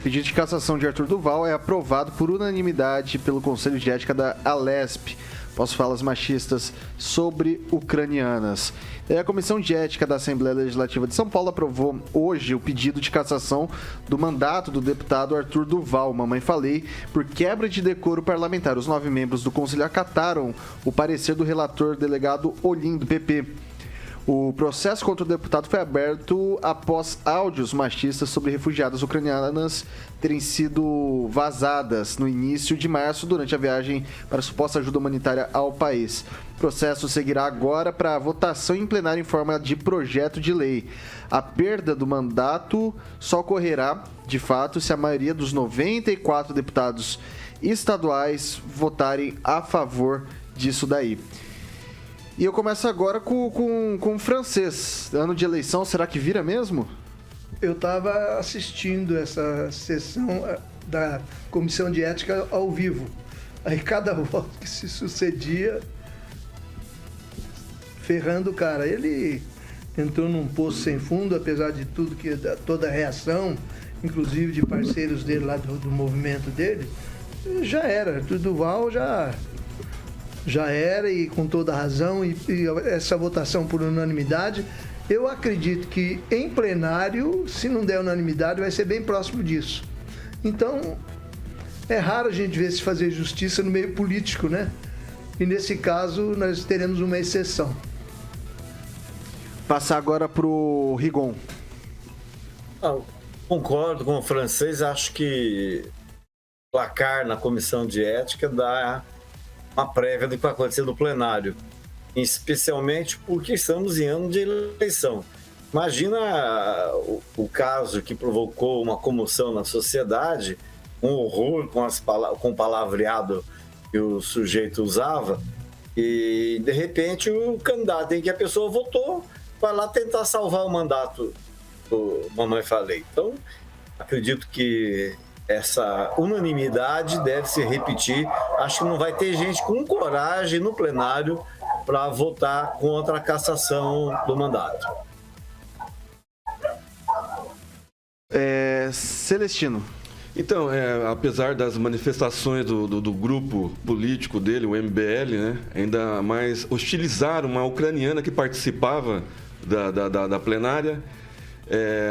Pedido de cassação de Arthur Duval é aprovado por unanimidade pelo Conselho de Ética da Alesp, após falas machistas sobre ucranianas. A Comissão de Ética da Assembleia Legislativa de São Paulo aprovou hoje o pedido de cassação do mandato do deputado Arthur Duval, mamãe falei, por quebra de decoro parlamentar. Os 9 membros do Conselho acataram o parecer do relator delegado Olim, do PP. O processo contra o deputado foi aberto após áudios machistas sobre refugiadas ucranianas terem sido vazadas no início de março durante a viagem para suposta ajuda humanitária ao país. O processo seguirá agora para votação em plenário em forma de projeto de lei. A perda do mandato só ocorrerá, de fato, se a maioria dos 94 deputados estaduais votarem a favor disso daí. E eu começo agora com o francês. Ano de eleição, será que vira mesmo? Eu estava assistindo essa sessão da Comissão de Ética ao vivo. Aí cada voto que se sucedia, ferrando o cara. Ele entrou num poço sem fundo, apesar de tudo, toda a reação, inclusive de parceiros dele lá do movimento dele. Já era, Arthur Duval já era, e com toda a razão, e essa votação por unanimidade, eu acredito que em plenário, se não der unanimidade, vai ser bem próximo disso. Então, é raro a gente ver se fazer justiça no meio político, né? E nesse caso, nós teremos uma exceção. Passar agora pro Rigon. Concordo com o francês, acho que placar na comissão de ética dá uma prévia do que vai acontecer no plenário, especialmente porque estamos em ano de eleição. Imagina o caso que provocou uma comoção na sociedade, um horror com o palavreado que o sujeito usava, e de repente o candidato em que a pessoa votou vai lá tentar salvar o mandato do Mamãe Falei. Então, acredito que essa unanimidade deve se repetir. Acho que não vai ter gente com coragem no plenário para votar contra a cassação do mandato. Celestino. Então, apesar das manifestações do grupo político dele, o MBL, né, ainda mais hostilizaram uma ucraniana que participava da plenária.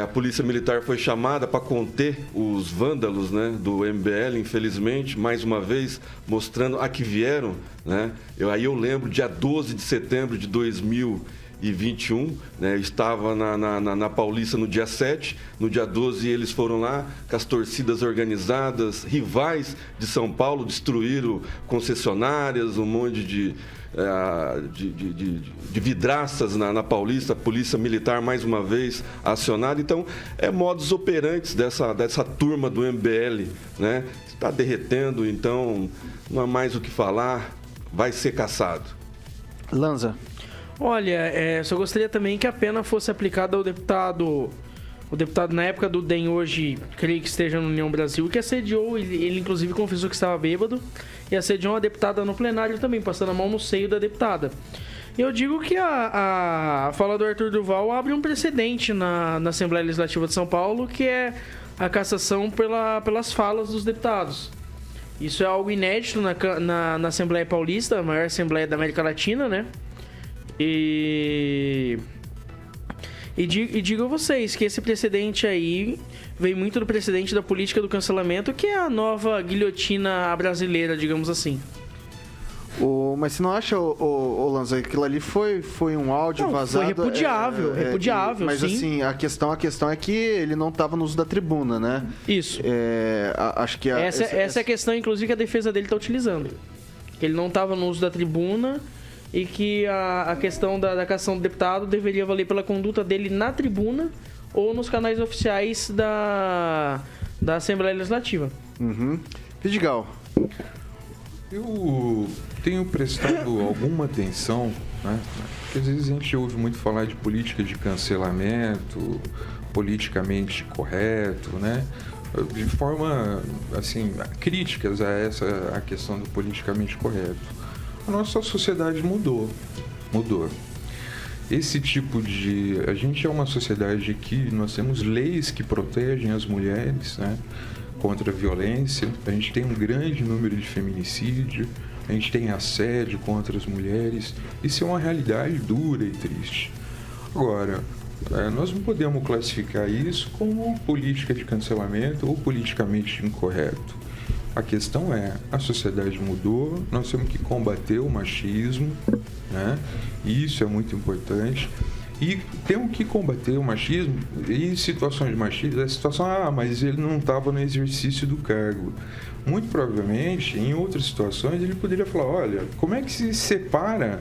A polícia militar foi chamada para conter os vândalos, né, do MBL, infelizmente, mais uma vez mostrando a que vieram, né? Eu lembro, dia 12 de setembro de 2021, né, eu estava na Paulista no dia 7, no dia 12 eles foram lá com as torcidas organizadas, rivais de São Paulo, destruíram concessionárias, um monte de vidraças na Paulista, a polícia militar mais uma vez acionada. Então, é modus operandi dessa turma do MBL, né? Está derretendo, então não há mais o que falar, vai ser cassado. Lanza. Olha, só gostaria também que a pena fosse aplicada ao deputado. O deputado, na época do DEM, hoje, creio que esteja no União Brasil, que assediou, ele inclusive confessou que estava bêbado, e assediou uma deputada no plenário também, passando a mão no seio da deputada. Eu digo que a fala do Arthur Duval abre um precedente na Assembleia Legislativa de São Paulo, que é a cassação pelas falas dos deputados. Isso é algo inédito na Assembleia Paulista, a maior Assembleia da América Latina, né? E digo a vocês que esse precedente aí vem muito do precedente da política do cancelamento, que é a nova guilhotina brasileira, digamos assim. Mas você não acha, Lanza, que aquilo ali foi um áudio vazado? Foi repudiável, mas sim. Assim, a questão é que ele não estava no uso da tribuna, né? Isso. Acho que essa é a questão, inclusive, que a defesa dele está utilizando. Ele não estava no uso da tribuna e que a questão da cassação do deputado deveria valer pela conduta dele na tribuna ou nos canais oficiais da Assembleia Legislativa. Uhum. Vidigal. Eu tenho prestado alguma atenção, né? Porque às vezes a gente ouve muito falar de política de cancelamento, politicamente correto, né? De forma, assim, críticas a questão do politicamente correto. A nossa sociedade mudou. esse tipo de... A gente é uma sociedade que nós temos leis que protegem as mulheres, né, contra a violência. A gente tem um grande número de feminicídio, a gente tem assédio contra as mulheres. Isso é uma realidade dura e triste. Agora, nós não podemos classificar isso como política de cancelamento ou politicamente incorreto. A questão é, a sociedade mudou, nós temos que combater o machismo, né? Isso é muito importante. E temos que combater o machismo e situações de machismo. A situação, mas ele não estava no exercício do cargo. Muito provavelmente, em outras situações, ele poderia falar, olha, como é que se separa,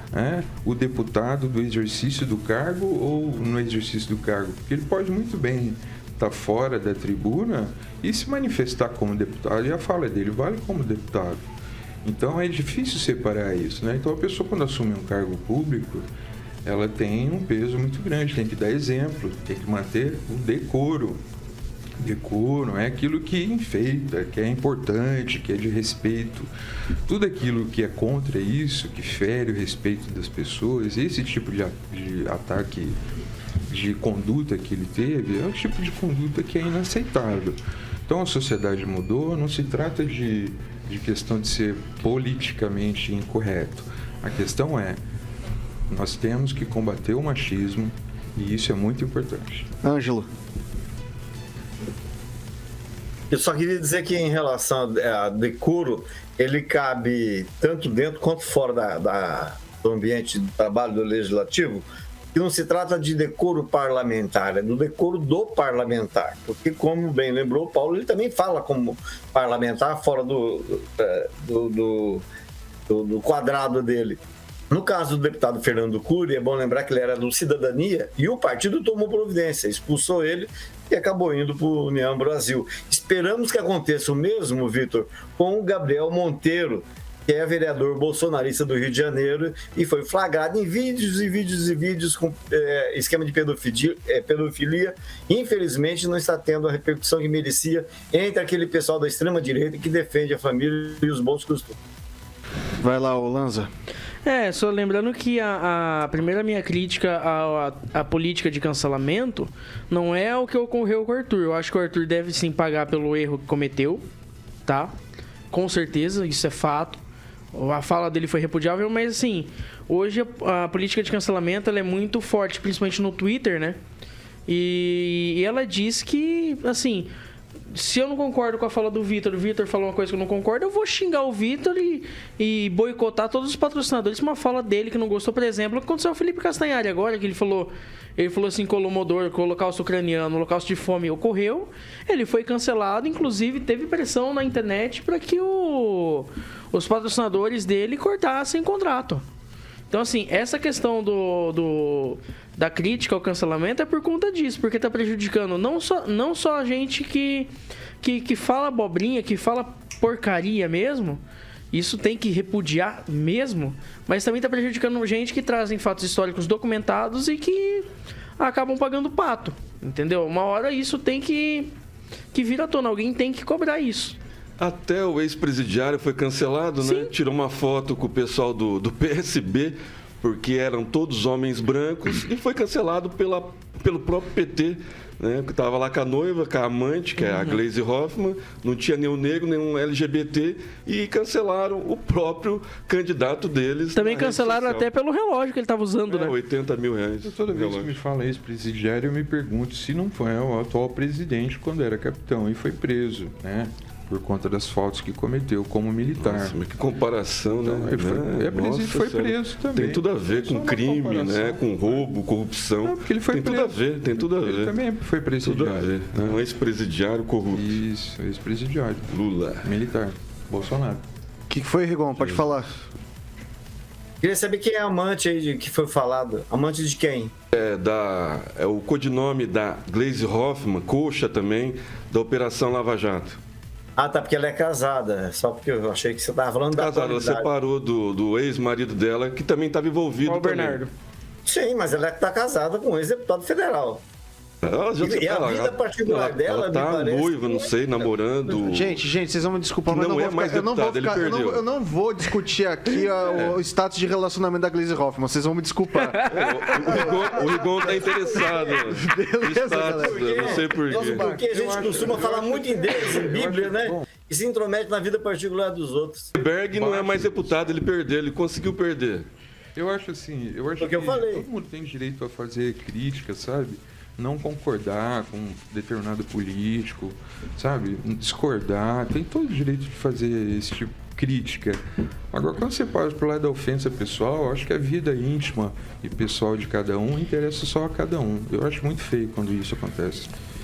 né, o deputado do exercício do cargo ou no exercício do cargo? Porque ele pode muito bem estar fora da tribuna e se manifestar como deputado, e a fala dele vale como deputado. Então é difícil separar isso, né? Então a pessoa, quando assume um cargo público, ela tem um peso muito grande, tem que dar exemplo, tem que manter o decoro. Decoro é aquilo que enfeita, que é importante, que é de respeito. Tudo aquilo que é contra isso, que fere o respeito das pessoas, esse tipo de ataque, de conduta que ele teve, é um tipo de conduta que é inaceitável. Então a sociedade mudou, não se trata de questão de ser politicamente incorreto. A questão é, nós temos que combater o machismo e isso é muito importante. Ângelo. Eu só queria dizer que em relação a decoro, ele cabe tanto dentro quanto fora do ambiente de trabalho do legislativo, que não se trata de decoro parlamentar, é do decoro do parlamentar. Porque, como bem lembrou o Paulo, ele também fala como parlamentar fora do quadrado dele. No caso do deputado Fernando Cury, é bom lembrar que ele era do Cidadania e o partido tomou providência, expulsou ele e acabou indo para o União Brasil. Esperamos que aconteça o mesmo, Vitor, com o Gabriel Monteiro, que é vereador bolsonarista do Rio de Janeiro e foi flagrado em vídeos e vídeos e vídeos com esquema de pedofilia. Infelizmente, não está tendo a repercussão que merecia entre aquele pessoal da extrema-direita que defende a família e os bons costumes. Vai lá, Lanza. Só lembrando que a primeira minha crítica à política de cancelamento não é o que ocorreu com o Arthur. Eu acho que o Arthur deve sim pagar pelo erro que cometeu, tá? Com certeza, isso é fato. A fala dele foi repudiável, mas assim, hoje a política de cancelamento ela é muito forte, principalmente no Twitter, né? E ela diz que, assim, se eu não concordo com a fala do Vitor, o Vitor falou uma coisa que eu não concordo, eu vou xingar o Vitor e boicotar todos os patrocinadores. Uma fala dele que não gostou, por exemplo, o que aconteceu com o Felipe Castanhari agora, que ele falou assim que o Holodomor, que o Holocausto Ucraniano, o Holocausto de Fome ocorreu, ele foi cancelado, inclusive teve pressão na internet para que os patrocinadores dele cortassem o contrato. Então, assim, essa questão da crítica ao cancelamento é por conta disso, porque está prejudicando não só a gente que fala abobrinha, que fala porcaria mesmo, isso tem que repudiar mesmo, mas também está prejudicando gente que trazem fatos históricos documentados e que acabam pagando pato, entendeu? Uma hora isso tem que vir à tona, alguém tem que cobrar isso. Até o ex-presidiário foi cancelado, né? Tirou uma foto com o pessoal do PSB, porque eram todos homens brancos, e foi cancelado pelo próprio PT, né? Que estava lá com a noiva, com a amante, que é a Gleisi Hoffmann, não tinha nenhum negro, nenhum LGBT, e cancelaram o próprio candidato deles. Também cancelaram até pelo relógio que ele estava usando, né? 80 mil reais. Toda vez que me fala ex-presidiário, eu me pergunto se não foi o atual presidente quando era capitão e foi preso, né? Por conta das faltas que cometeu como militar. Nossa, mas que comparação, né? Então, ele foi preso também. Tem tudo a ver com crime, né? Com roubo, corrupção. Não, porque ele foi preso. Tem tudo a ver. Ele também foi presidiário. Tudo a ver. Né? Um ex-presidiário corrupto. Isso, ex-presidiário. Lula. Militar. Bolsonaro. O que foi, Rigon? Pode falar. Queria saber quem é a amante aí que foi falado. Amante de quem? É o codinome da Gleisi Hoffmann, coxa também, da Operação Lava Jato. Ah, tá, porque ela é casada. Só porque eu achei que você estava falando da casada. Ela separou do ex-marido dela, que também estava envolvido. O Bernardo. Sim, mas ela está casada com um ex-deputado federal. Ela já, E a vida particular dela, ela tá me parece noiva, não que- sei, namorando. Gente, vocês vão me desculpar, mas Não é mais deputado, ele perdeu. eu não vou discutir aqui o status de relacionamento da Gleisi Hoffmann. Vocês vão me desculpar. O Rigon tá interessado. Beleza, galera. Eu não sei por quê. Porque a gente costuma falar muito em Deus, em Bíblia, né? E se intromete na vida particular dos outros. Berg não é mais deputado, ele perdeu, ele conseguiu perder. Eu acho assim, Porque que eu falei. todo mundo tem direito a fazer crítica, sabe? Não concordar com determinado político, sabe? Discordar, tem todo o direito de fazer esse tipo de crítica. Agora, quando você parte pro lado da ofensa pessoal, eu acho que a vida íntima e pessoal de cada um interessa só a cada um. Eu acho muito feio quando isso acontece.